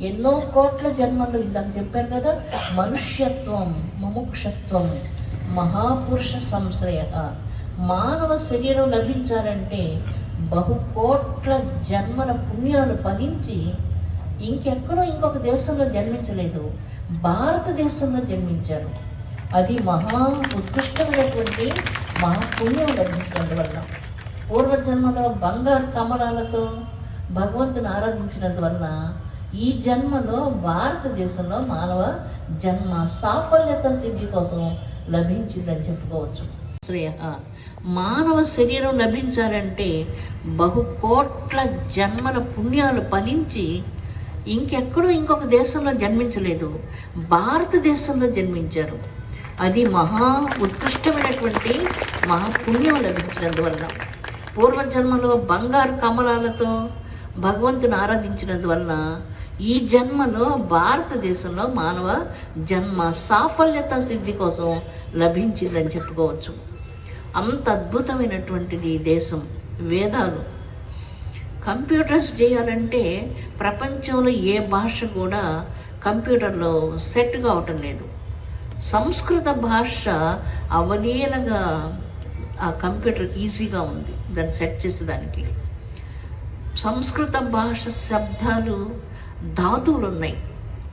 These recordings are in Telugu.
ఎన్నో కోట్ల జన్మలు ఇందాక చెప్పారు కదా, మనుష్యత్వం, ముముక్షత్వం, మహాపురుష సంశ్రయ. మానవ శరీరం లభించాలంటే బహుకోట్ల జన్మల పుణ్యాలు ఫలించి ఇంకెక్కడో ఇంకొక దేశంలో జన్మించలేదు, భారతదేశంలో జన్మించారు. అది మహా ఉత్కృష్టమైనటువంటి మహాపుణ్యం లభించడం వల్ల. పూర్వజన్మలో బంగారు కమలాలతో భగవంతుని ఆరాధించినందువలన ఈ జన్మలో భారతదేశంలో మానవ జన్మ సాఫల్యత సిద్ధి కోసం లభించిందని చెప్పుకోవచ్చు. మానవ శరీరం లభించాలంటే బహుకోట్ల జన్మల పుణ్యాలు ఫలించి ఇంకెక్కడో ఇంకొక దేశంలో జన్మించలేదు, భారతదేశంలో జన్మించారు. అది మహా ఉత్కృష్టమైనటువంటి మహాపుణ్యం లభించినందువలన. పూర్వజన్మలో బంగారు కమలాలతో భగవంతుని ఆరాధించినందువలన ఈ జన్మలో భారతదేశంలో మానవ జన్మ సాఫల్యత సిద్ధి కోసం లభించిందని చెప్పుకోవచ్చు. అంత అద్భుతమైనటువంటిది ఈ దేశం. వేదాలు కంప్యూటర్స్ చేయాలంటే ప్రపంచంలో ఏ భాష కూడా కంప్యూటర్లో సెట్ కావటం లేదు. సంస్కృత భాష అవలీలగా ఆ కంప్యూటర్కి ఈజీగా ఉంది దాన్ని సెట్ చేసేదానికి. సంస్కృత భాష శబ్దాలు ధాతువులు ఉన్నాయి,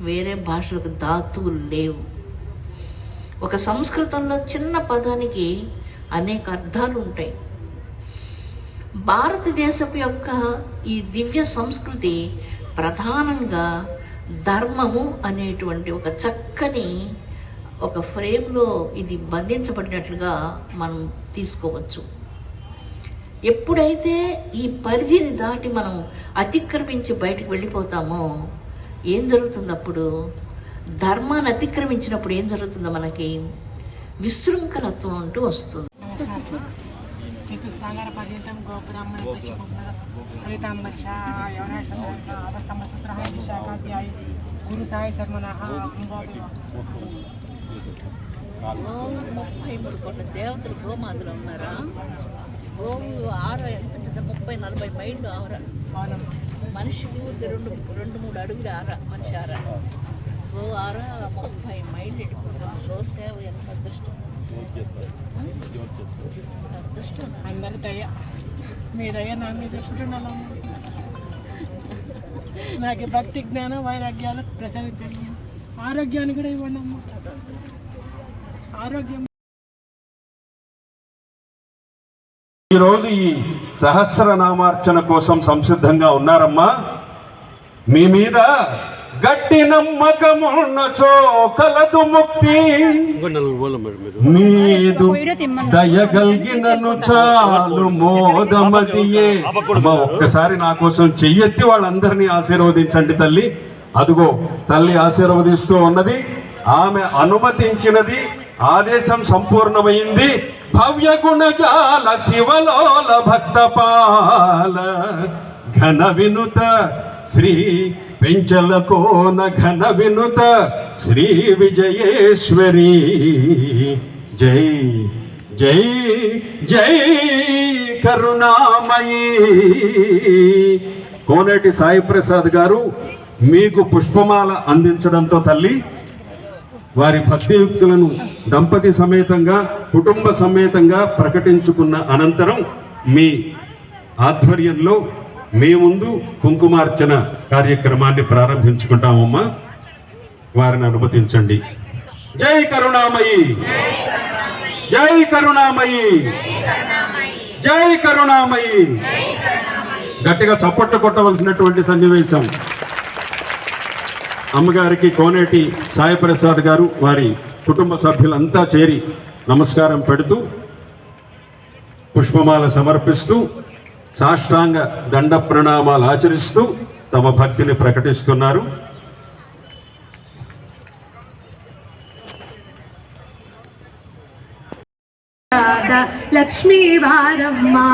వేరే భాషలకు ధాతువులు లేవు. ఒక సంస్కృతంలో చిన్న పదానికి అనేక అర్థాలు ఉంటాయి. భారతదేశపు యొక్క ఈ దివ్య సంస్కృతి ప్రధానంగా ధర్మము అనేటువంటి ఒక చక్కని ఒక ఫ్రేమ్లో ఇది బంధించబడినట్లుగా మనం తీసుకోవచ్చు. ఎప్పుడైతే ఈ పరిధిని దాటి మనం అతిక్రమించి బయటకు వెళ్ళిపోతామో ఏం జరుగుతుంది? అప్పుడు ధర్మాన్ని అతిక్రమించినప్పుడు ఏం జరుగుతుందో మనకి విశృంఖలత్వం అంటూ వస్తుంది. దేవతలు గోమాతలు ఉన్నారా? గోవు ఆర ఎంత 30-40 మైళ్ళు ఆర. మనిషికి 2-3 అడుగులు ఆర, మనిషి ఆర. గో ఆర 30 మైళ్ళు వెళ్ళిపోతుంది. గోసేవ ఎంత అదృష్టం! అదృష్టం అందరి దయ, మీ దయ నా మీద దృష్టిండాల. నాకు భక్తి జ్ఞానం వైరాగ్యాలు ప్రసాదించండి, ఆరోగ్యాన్ని కూడా ఇవ్వండి అమ్మ. ఆరోగ్యం ఈరోజు ఈ సహస్రనామార్చన కోసం సంసిద్ధంగా ఉన్నారమ్మా. మీ మీద గట్టి నమ్మకమున్నచో కలదు ముక్తి, మీదు దయగలిగినను చాలు మోదమతియే. ఒక్కసారి నా కోసం చెయ్యెత్తి వాళ్ళందరినీ ఆశీర్వదించండి తల్లి. అదుగో తల్లి ఆశీర్వదిస్తూ ఉన్నది, ఆమె అనుమతించినది, ఆదేశం సంపూర్ణమైంది. భవ్య గుణజాల శివలోల భక్తపాల ఘన వినుత శ్రీ పెంచల కోన ఘన వినుత శ్రీ విజయేశ్వరి. జై జై జై కరుణామయీ. కోనేటి సాయి ప్రసాద్ గారు మీకు పుష్పమాల అందించడంతో తల్లి వారి భక్తియుక్తులను దంపతి సమేతంగా కుటుంబ సమేతంగా ప్రకటించుకున్న అనంతరం మీ ఆధ్వర్యంలో మీ ముందు కుంకుమార్చన కార్యక్రమాన్ని ప్రారంభించుకుంటామమ్మా. వారిని అనుమతించండి. జై కరుణామయి, జై కరుణామయి, జై కరుణామయి. గట్టిగా చప్పట్లు కొట్టవలసినటువంటి సన్నివేశం. అమ్మగారికి కోనేటి సాయి ప్రసాద్ గారు వారి కుటుంబ సభ్యులంతా చేరి నమస్కారం పెడుతూ పుష్పమాల సమర్పిస్తూ సాష్టాంగ దండ ప్రణామాలు ఆచరిస్తూ తమ భక్తిని ప్రకటిస్తున్నారు. లక్ష్మీ వారమ్మా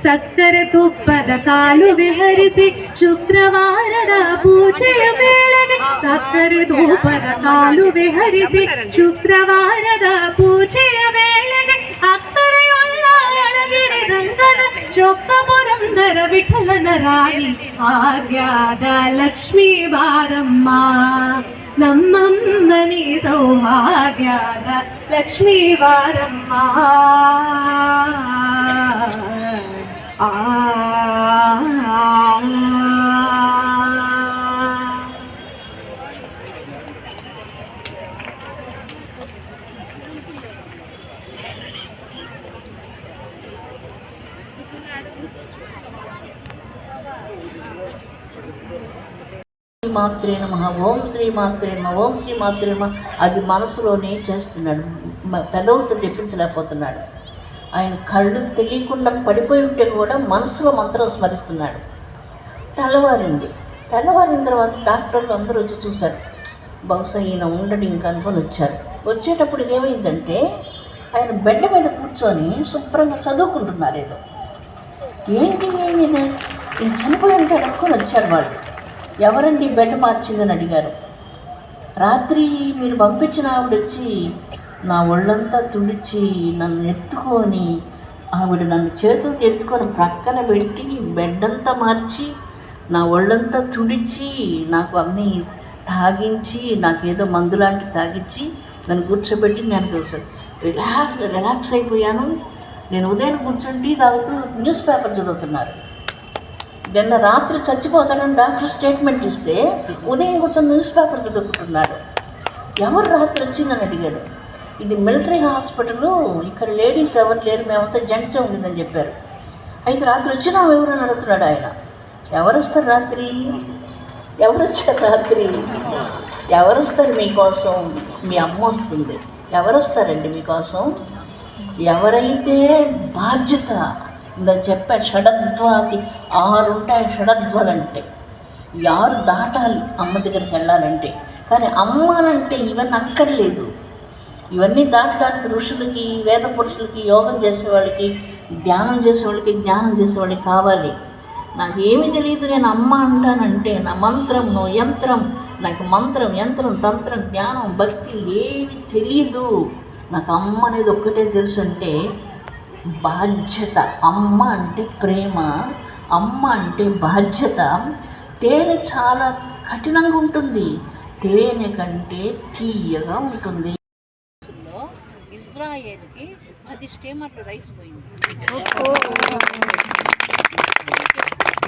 ಸಕ್ಕರೆ ತುಪ್ಪದ ಕಾಲು ವಿಹರಿಸಿ ಶುಕ್ರವಾರದ ಪೂಜೆಯ ವೇಳೆಗೆ ಸಕ್ಕರೆ ತುಪ್ಪದ ಕಾಲು ವಿಹರಿಸಿ ಶುಕ್ರವಾರದ ಪೂಜೆಯ ವೇಳೆಗೆ ಅಕ್ಕರೆಯುಳ್ಳ ಅಳಗಿರಿ ರಂಗನ ಚೊಕ್ಕಪುರಂ సుందర విఠలన రాణి ఆజ్ఞాద లక్ష్మీ వారమ్మ నమ్మమ్మని సౌభాగ్యాద లక్ష్మీ వారమ్మ మాత్రే నమః, ఓం శ్రీ మాత్రే నమః, ఓం శ్రీ మాత్రే నమః. అది మనసులోనే చేస్తున్నాడు, పెదవులతో చెప్పించలేకపోతున్నాడు. ఆయన కళ్ళు తెలియకుండా పడిపోయి ఉంటే కూడా మనసులో మంత్రం స్మరిస్తున్నాడు. తెల్లవారిన తర్వాత డాక్టర్లు అందరూ వచ్చి చూశారు. బహుశా ఈయన ఉండడు ఇంకా అనుకొని వచ్చారు. వచ్చేటప్పుడు ఏమైందంటే ఆయన బెడ్ మీద కూర్చొని శుభ్రంగా చదువుకుంటున్నారు. ఏదో ఏంటి ఈయన చనిపోయి ఉంటాడు అనుకొని వచ్చారు వాళ్ళు. ఎవరండి బెడ్ మార్చిందని అడిగారు. రాత్రి మీరు పంపించిన ఆవిడ వచ్చి నా ఒళ్ళంతా తుడిచి నన్ను ఎత్తుకొని, ఆవిడ నన్ను చేతులకి ఎత్తుకొని ప్రక్కన పెట్టి బెడ్ అంతా మార్చి నా ఒళ్ళంతా తుడిచి నాకు అన్నీ తాగించి, నాకేదో మందులాంటి తాగించి నన్ను కూర్చోబెట్టి నేను రిలాక్స్ అయిపోయాను. నేను ఉదయం కూర్చొని టీ తాగుతూ న్యూస్ పేపర్ చదువుతున్నారు. నిన్న రాత్రి చచ్చిపోతాడని డాక్టర్ స్టేట్మెంట్ ఇస్తే ఉదయం కూర్చొని న్యూస్ పేపర్ చదువుకుంటున్నాడు. ఎవరు రాత్రి వచ్చిందని అడిగాడు. ఇది మిలిటరీ హాస్పిటల్, ఇక్కడ లేడీస్ ఎవరు లేరు, మేమంతా జెంట్సే ఉండిందని చెప్పారు. అయితే రాత్రి వచ్చినా ఎవరని అడుగుతున్నాడు ఆయన. ఎవరు వస్తారు రాత్రి? ఎవరు వచ్చారు రాత్రి? ఎవరు వస్తారు మీకోసం? మీ అమ్మ వస్తుంది. ఎవరు వస్తారండి మీకోసం? ఎవరైతే బాధ్యత ఇందని చెప్పాడు. షడద్వాది 6 ఉంటాయి. షడద్వాలు అంటే 6 దాటాలి అమ్మ దగ్గరికి వెళ్ళాలంటే. కానీ అమ్మ అంటే ఇవన్నీ అక్కర్లేదు. ఇవన్నీ దాటడానికి ఋషులకి, వేద పురుషులకి, యోగం చేసేవాళ్ళకి, ధ్యానం చేసేవాళ్ళకి, జ్ఞానం చేసేవాళ్ళకి కావాలి. నాకు ఏమీ తెలియదు, నేను అమ్మ అంటానంటే నా మంత్రం, యంత్రం, నాకు మంత్రం, యంత్రం, తంత్రం, జ్ఞానం, భక్తి ఏమి తెలియదు. నాకు అమ్మ అనేది ఒక్కటే తెలుసు అంటే బాధ్యత. అమ్మ అంటే ప్రేమ, అమ్మ అంటే బాధ్యత. తేనె చాలా కఠినంగా ఉంటుంది, తేనె కంటే తీయగా ఉంటుంది. ఇజ్రాయేల్కి 10 స్టీమర్లు రైస్ పోయింది.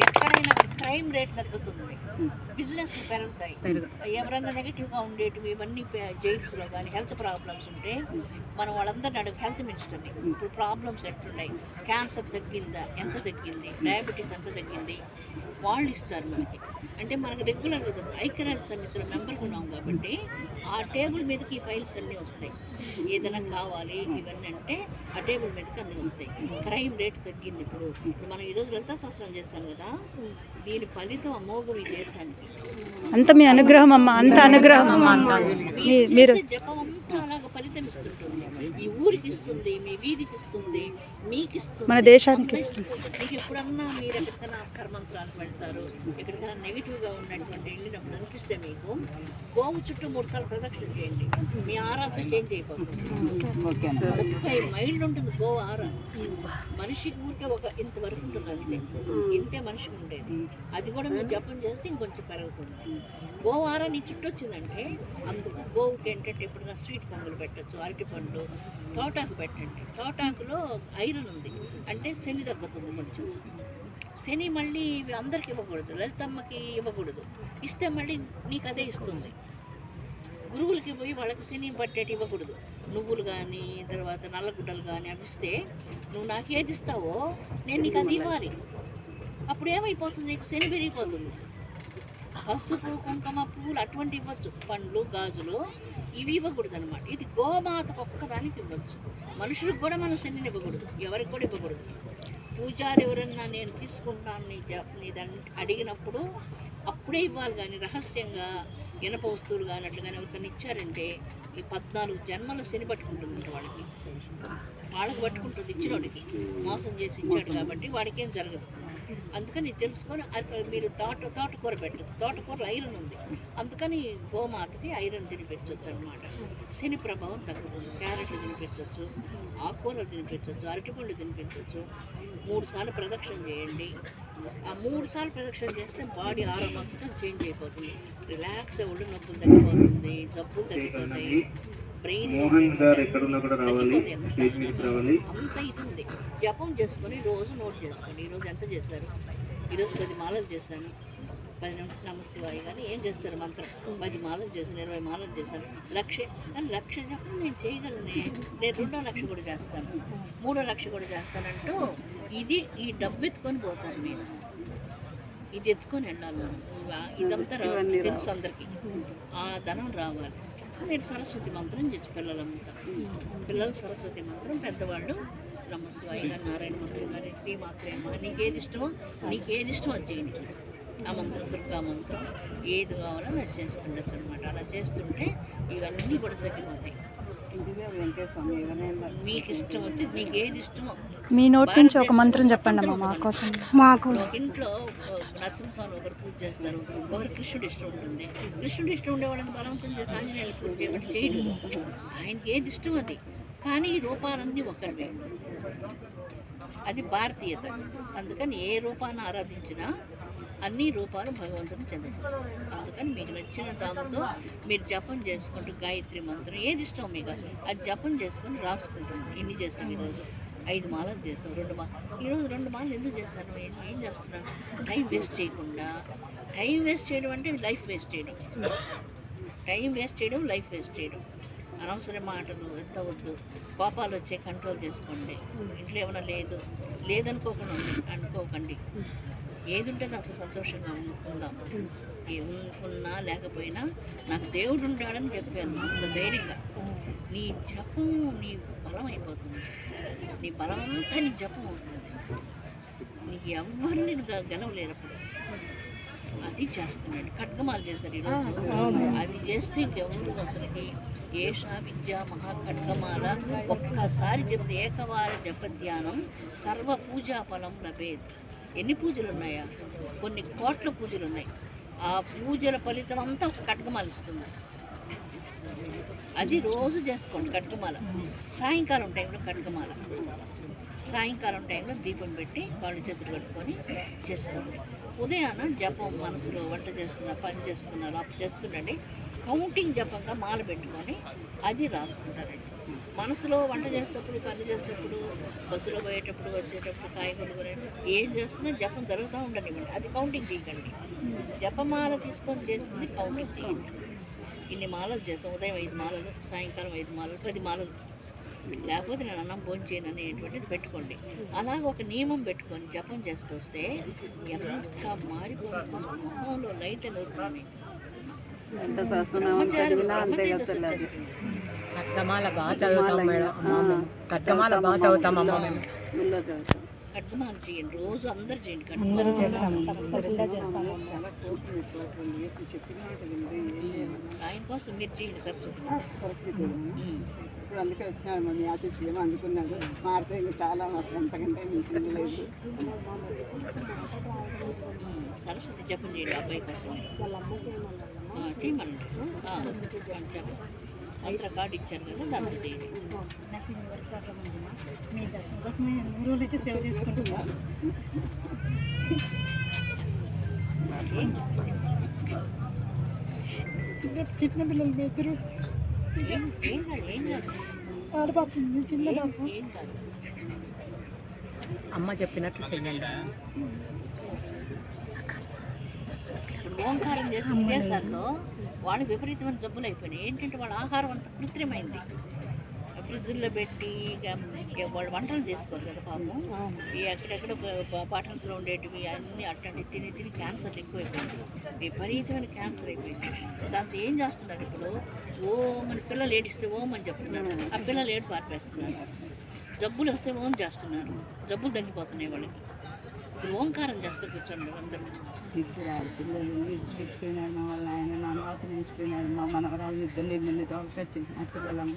ఎక్కడైనా క్రైమ్ రేట్ తగ్గుతుంది, బిజినెస్ పెరుగుతాయి. ఎవరైనా నెగిటివ్గా ఉండేటివి ఇవన్నీ జైల్స్లో కానీ హెల్త్ ప్రాబ్లమ్స్ ఉంటే మనం వాళ్ళందరినీ అడుగు, హెల్త్ మినిస్టర్ని, ఇప్పుడు ప్రాబ్లమ్స్ ఎట్లున్నాయి, క్యాన్సర్ తగ్గిందా, ఎంత తగ్గింది, డయాబెటీస్ ఎంత తగ్గింది, వాళ్ళు ఇస్తారు మనకి. అంటే మనకి రెగ్యులర్గా ఐక్యరాజ్య సమితిలో మెంబర్గా ఉన్నాం కాబట్టి ఆ టేబుల్ మీదకి ఈ ఫైల్స్ అన్నీ వస్తాయి. ఏదైనా కావాలి ఇవన్నీ అంటే ఆ టేబుల్ మీదకి అన్నీ వస్తాయి. క్రైమ్ రేట్ తగ్గింది. ఇప్పుడు మనం ఈరోజు లలితా సహస్రం చేస్తాం కదా, దీని ఫలితం అమోఘం ఈ దేశానికి. అంత మీ అనుగ్రహం అమ్మ, అంత అనుగ్రహం మీరు జపం అంతా అలాగా ఫలితం ఇస్తుంటుంది. ఈ ఊరికి ఇస్తుంది, మీ వీధికి ఇస్తుంది, మీకు ఇస్తుంది, మన దేశానికి ఇస్తుంది. మీకు ఎప్పుడన్నా మీరు ఎక్కడికైనా కర్మంత్రాలు పెడతారు, ఎక్కడికైనా నెగిటివ్గా ఉన్నటువంటి వెళ్ళినప్పుడు అనిపిస్తే మీకు గోవు చుట్టూ 3 సార్లు ప్రదక్షిణ చేయండి, మీ ఆరాధన చేంజ్ అయిపోతుంది. 30 మైళ్ళు ఉంటుంది గోవు ఆరా. మనిషికి ఊరికే ఇంతవరకు ఉంటుంది అంతే, ఇంతే మనిషికి ఉండేది. అది కూడా మీరు జపం చేస్తే ఇంకొంచెం పెరుగుతుంది. గోవు ఆరా నీ చుట్టూ వచ్చిందంటే అందుకు గోవుకి ఏంటంటే ఎప్పుడైనా స్వీట్ పొంగలు పెట్టచ్చు, అరటిపండు, తోటాకు పెట్టండి. తోటాకులో ఐరన్ ఉంది అంటే శని తగ్గుతుంది కొంచెం. శని మళ్ళీ అందరికి ఇవ్వకూడదు, లలితమ్మకి ఇవ్వకూడదు. ఇస్తే మళ్ళీ నీకు అదే ఇస్తుంది. గురువులకి పోయి వాళ్ళకి శని పట్టేటి ఇవ్వకూడదు. నువ్వులు కానీ తర్వాత నల్లగుడ్డలు కానీ అవి ఇస్తే నువ్వు నాకు ఏది ఇస్తావో నేను నీకు అది ఇవ్వాలి. అప్పుడు ఏమైపోతుంది, నీకు శని పెరిగిపోతుంది. పసుపు, కుంకుమ, పువ్వులు అటువంటి ఇవ్వచ్చు, పండ్లు, గాజులు ఇవి ఇవ్వకూడదు అనమాట. ఇది గోమాతకు ఒక్కదానికి ఇవ్వచ్చు. మనుషులకు కూడా మనం శనిని ఇవ్వకూడదు, ఎవరికి కూడా ఇవ్వకూడదు. పూజారి ఎవరన్నా నేను తీసుకుంటాను నీ దాన్ని అడిగినప్పుడు అప్పుడే ఇవ్వాలి. కానీ రహస్యంగా ఇనప వస్తువులు కానీ అట్లా కానీ ఎవరికైనా ఇచ్చారంటే ఈ 14 జన్మల శని పట్టుకుంటుంది వాళ్ళకి పట్టుకుంటుంది. ఇచ్చినోడికి మోసం చేసి ఇచ్చాడు కాబట్టి వాడికి ఏం జరగదు. అందుకని తెలుసుకొని మీరు తోటకూర పెట్టచ్చు. తోటకూర ఐరన్ ఉంది, అందుకని గోమాతకి ఐరన్ తినిపించవచ్చు అనమాట. శని ప్రభావం తగ్గుతుంది. క్యారెట్లు తినిపించవచ్చు, ఆకుకూరలు తినిపించవచ్చు, అరటిపళ్ళు తినిపించవచ్చు. 3 సార్లు ప్రదక్షిణ చేయండి. ఆ 3 సార్లు ప్రదక్షిణ చేస్తే బాడీ ఆరోగ్యం మొత్తం చేంజ్ అయిపోతుంది. రిలాక్స్, ఒళ్ళు నొప్పులు తగ్గిపోతుంది, జబ్బులు తగ్గిపోతాయి, బ్రెయిన్ అంత ఇది ఉంది. జపం చేసుకొని రోజు నోట్ చేసుకోండి. ఈరోజు ఎంత చేశారు? ఈరోజు 10 మాలలు చేశాను, 10 నమశివాయ కానీ ఏం చేస్తారు మంత్రం, 10 మాలలు చేశాను, 20 మాలలు చేశాను, లక్ష జపం నేను చేయగలనే. నేను 2వ లక్ష కూడా చేస్తాను, 3వ లక్ష కూడా చేస్తానంటూ ఇది ఈ డబ్బు ఎత్తుకొని పోతాను నేను. ఇది ఎత్తుకొని వెళ్ళాలి మనం. ఇదంతా తెలుసు అందరికీ. ఆ ధనం రావాలి. నేను సరస్వతి మంత్రం చేసి పిల్లలు సరస్వతి మంత్రం, పెద్దవాళ్ళు నమశివాయ గారు, నారాయణ మంత్రం కానీ, శ్రీమాత్రే అమ్మ, నీకేది ఇష్టమో అది చేయండి. ఆ మంత్రం, దుర్గా మంత్రం, ఏది కావాలో అది చేస్తుండొచ్చు అనమాట. అలా చేస్తుంటే ఇవన్నీ కూడా తగ్గిపోతాయి. మీకు ఇష్టం వచ్చి మీకు ఏది ఇష్టమో మీ నోటి నుంచి ఒక మంత్రం చెప్పండి అమ్మ మా కోసం. ఇంట్లో నరసింహస్వామి ఒకరు పూజ చేస్తారు, ఒకరు కృష్ణుడు ఇష్టం ఉంటుంది. కృష్ణుడు ఇష్టం ఉండేవాళ్ళని బలవంతం చేసి ఆంజనేయులు పూజ చేయబట్టి చేయడు. ఆయనకి ఏది ఇష్టం అది. కానీ ఈ రూపాలన్నీ ఒకరివే. అది భారతీయత. అందుకని ఏ రూపాన్ని ఆరాధించినా అన్ని రూపాలు భగవంతుని చెందుతాయి. అందుకని మీకు నచ్చిన దాంతో మీరు జపం చేసుకుంటూ గాయత్రి మంత్రం ఏది ఇష్టం మీకు అది జపం చేసుకొని రాసుకుంటున్నాను. ఇన్ని చేసాం ఈరోజు. 5 మాలలు చేసాం, 2 మాలలు. ఈరోజు 2 మాలలు ఎందుకు చేశాను? ఏం చేస్తున్నాను? టైం వేస్ట్ చేయకుండా. టైం వేస్ట్ చేయడం అంటే లైఫ్ వేస్ట్ చేయడం. టైం వేస్ట్ చేయడం, లైఫ్ వేస్ట్ చేయడం. అనవసర మాటలు ఎంత వద్దు. కోపాలు వచ్చే కంట్రోల్ చేసుకోండి. ఇంట్లో ఏమైనా లేదనుకోకుండా అనుకోకండి. ఏది ఉంటే అంత సంతోషంగా ఉందాం. ఉన్నా లేకపోయినా నాకు దేవుడు ఉంటాడని చెప్పాను అంత ధైర్యంగా. నీ జపం నీ బలం అయిపోతుంది. నీ బలం అంతా నీ జపం అవుతుంది. నీకు ఎవ్వరు నేను గెలవలేరు. అప్పుడు అది చేస్తున్నాడు. ఖడ్గమాలు చేశారు ఈరోజు. అది చేస్తే ఇంకెవరు అసలుకి ఏషా విద్యా మహాఖడ్గమాల ఒక్కసారి చెప్తే ఏకవార జపధ్యానం సర్వ పూజా ఫలం లభేది. ఎన్ని పూజలు ఉన్నాయా? కొన్ని కోట్ల పూజలు ఉన్నాయి. ఆ పూజల ఫలితం అంతా ఒక ఖడ్గమాల ఇస్తుంది. అది రోజు చేసుకోండి ఖడ్గమాల. సాయంకాలం టైంలో ఖడ్గమాల, సాయంకాలం టైంలో దీపం పెట్టి కాళ్ళు చేతులు కట్టుకొని చేసుకోండి. ఉదయాన జపం మనసులో వంట చేస్తున్నా, పని చేస్తున్నారు, అప్పు చేస్తుండండి. కౌంటింగ్ జపంగా మాల పెట్టుకొని అది రాసుకుంటారండి. మనసులో వంట చేసేటప్పుడు, పని చేసేటప్పుడు, బస్సులో పోయేటప్పుడు, వచ్చేటప్పుడు, కాయగూరలు కొనేటప్పుడు ఏం చేస్తున్నా జపం జరుగుతూ ఉండనివ్వండి. అది కౌంటింగ్ చేయకండి. జపమాల తీసుకొని చేస్తుంది కౌంటింగ్ చేయండి. ఇన్ని మాలలు చేస్తాం. ఉదయం 5 మాలలు, సాయంకాలం 5 మాలలు, 10 మాలలు. లేకపోతే నేను అన్నం భోంచేయను అనేటువంటిది పెట్టుకోండి. అలాగ ఒక నియమం పెట్టుకొని జపం చేస్తూ వస్తే ఎంత మారిపోతుంది. మొహంలో లైట్ అని అవుతుంది. ఖడ్గమాల బాగా చదువుతాం మేడం. ఖడ్గమాల బాగా చదువుతాం అమ్మ మేము. ఖడ్గమాల చేయండి, రోజు అందరు చేయండి. అందరూ చేస్తాం. ఆయన కోసం మీరు చేయండి. సరస్వతి ఇప్పుడు అందుకే వచ్చినాడు మా మీ ఆఫీస్కి ఏమో అందుకున్నాడు. మారితే ఇంకా చాలా మాకు అంతకంటే మీకు లేదు. సరస్వతి జపం చేయండి అబ్బాయి కోసం చేయమనండి. మంత్ర కార్డు ఇచ్చారు కదా, దాంతో చేయండి. మీ దర్శనం కోసం 3 రోజులు అయితే సేవ చేసుకుంటున్నాను. చిన్న పిల్లలు ఇద్దరు ఏం కాదు. ఆడపాపండి, చిన్న పాప. అమ్మ చెప్పినట్లు చెయ్యండి. ఓంకారం చేసి విదేశాల్లో వాళ్ళు విపరీతమైన జబ్బులు అయిపోయినాయి. ఏంటంటే వాళ్ళ ఆహారం అంతా కృత్రిమైంది. ఫ్రిడ్జ్లో పెట్టి వాళ్ళు వంటలు చేసుకోరు కదా పాపం. ఈ ఎక్కడెక్కడ బాటిల్స్లో ఉండేటివి అన్నీ అట్లాంటివి తిని క్యాన్సర్లు ఎక్కువైపోయింది. విపరీతమైన క్యాన్సర్ అయిపోయింది. దాంతో ఏం చేస్తున్నారు ఇప్పుడు? ఓమని పిల్లలు ఏడిస్తే ఓం అని చెప్తున్నారు. ఆ పిల్లలు ఏడు పారిపేస్తున్నారు. జబ్బులు వస్తే ఓం చేస్తున్నారు. జబ్బులు తగ్గిపోతున్నాయి వాళ్ళకి. ఇప్పుడు ఓంకారం చేస్తే కూర్చోండి అందరూ. ఇద్దరు ఆడపిల్లలు ఇచ్చిపోయినాడు. మా వాళ్ళ ఆయన నా మాతను ఇచ్చిపోయినాడు. మా మనవరాలు ఇద్దరు నిన్ను తోలుకొచ్చి మా పిల్లలమ్మ.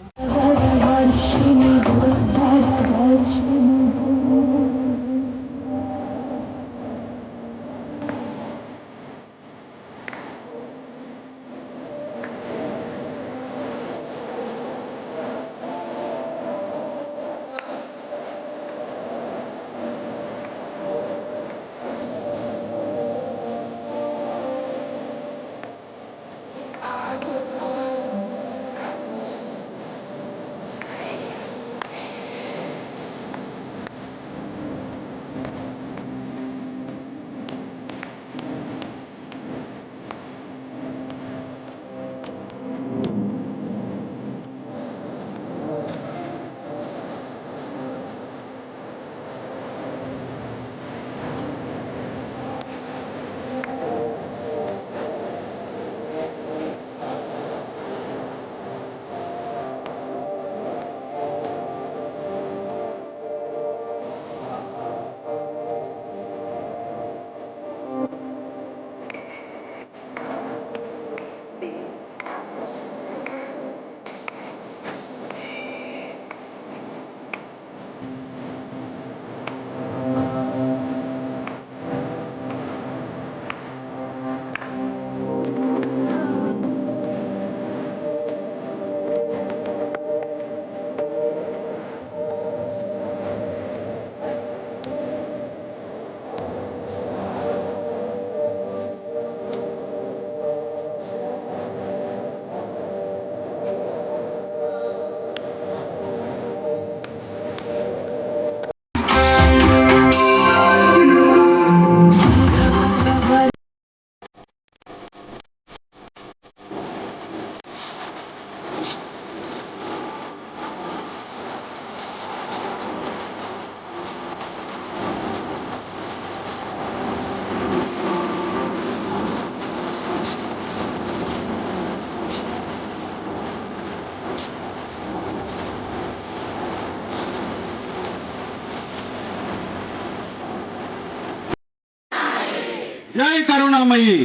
జై కరుణామయి,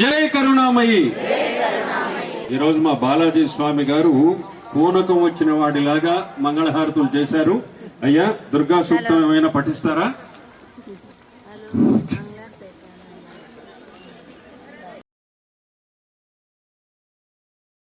జై కరుణామయి. ఈరోజు మా బాలాజీ స్వామి గారు పూనకం వచ్చిన వాడిలాగా మంగళహారతులు చేశారు. అయ్యా దుర్గా సూక్తం ఏమైనా పఠిస్తారా?